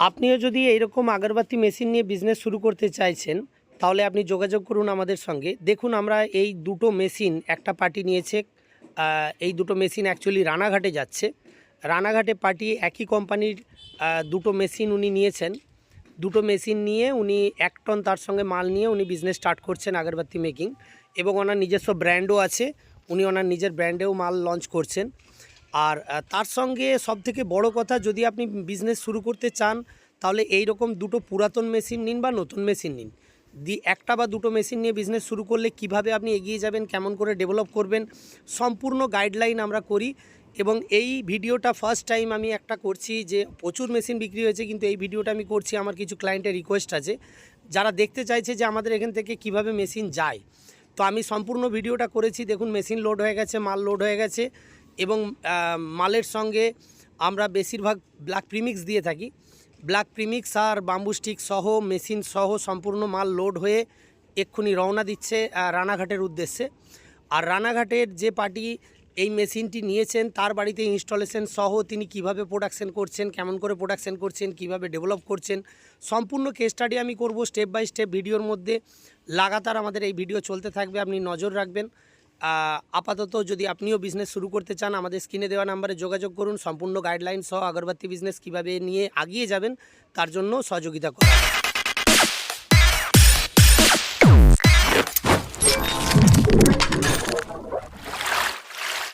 আপনিও যদি এইরকম আগরবাতি মেশিন নিয়ে বিজনেস শুরু করতে চাইছেন তাহলে আপনি যোগাযোগ করুন আমাদের সঙ্গে। দেখুন আমরা এই দুটো মেশিন একটা পার্টি নিয়েছে, এই দুটো মেশিন অ্যাকচুয়ালি রানাঘাটে যাচ্ছে। রানাঘাটে পার্টি একই কোম্পানির দুটো মেশিন উনি নিয়েছেন। দুটো মেশিন নিয়ে উনি 1 টন তার সঙ্গে মাল নিয়ে উনি বিজনেস স্টার্ট করছেন আগরবাতি মেকিং, এবং ওনার নিজস্ব ব্র্যান্ডও আছে। উনি ওনার নিজের ব্র্যান্ডেও মাল লঞ্চ করছেন। আর তার সঙ্গে সবথেকে বড় কথা, যদি আপনি বিজনেস শুরু করতে চান তাহলে এই রকম দুটো পুরাতন মেশিন নিন বা নতুন মেশিন নিন। একটা বা দুটো মেশিন নিয়ে বিজনেস শুরু করলে কিভাবে আপনি এগিয়ে যাবেন, কেমন করে ডেভেলপ করবেন, সম্পূর্ণ গাইডলাইন আমরা করি। এবং এই ভিডিওটা ফার্স্ট টাইম আমি একটা করছি, যে প্রচুর মেশিন বিক্রি হয়েছে, কিন্তু এই ভিডিওটা আমি করছি আমার কিছু ক্লায়েন্টের রিকোয়েস্ট আছে যারা দেখতে চাইছে যে আমাদের এখান থেকে কিভাবে মেশিন যায়। তো আমি সম্পূর্ণ ভিডিওটা করেছি। দেখুন মেশিন লোড হয়ে গেছে, মাল লোড হয়ে গেছে, এবং মালের সঙ্গে আমরা বেশিরভাগ ব্ল্যাক প্রিমিক্স দিয়ে থাকি। ব্ল্যাক প্রিমিক্স আর বাম্বু স্টিক সহ মেশিন সহ সম্পূর্ণ মাল লোড হয়ে এক্ষুনি রওনা দিচ্ছে রানাঘাটের উদ্দেশ্যে। আর রানাঘাটের যে পার্টি এই মেশিনটি নিয়েছেন তার বাড়িতে ইনস্টলেশন সহ তিনি কিভাবে প্রোডাকশন করছেন, কেমন করে প্রোডাকশন করছেন, কিভাবে ডেভেলপ করছেন, সম্পূর্ণ কেস স্টাডি আমি করব স্টেপ বাই স্টেপ ভিডিওর মধ্যে। লাগাতার আমাদের এই ভিডিও চলতে থাকবে, আপনি নজর রাখবেন। আপাতত যদি আপনিও বিজনেস শুরু করতে চান আমাদের স্ক্রিনে দেওয়া নাম্বারে যোগাযোগ করুন। সম্পূর্ণ গাইডলাইন সহ আগরবাতি বিজনেস কিভাবে নিয়ে এগিয়ে যাবেন তার জন্য সহযোগিতা করা।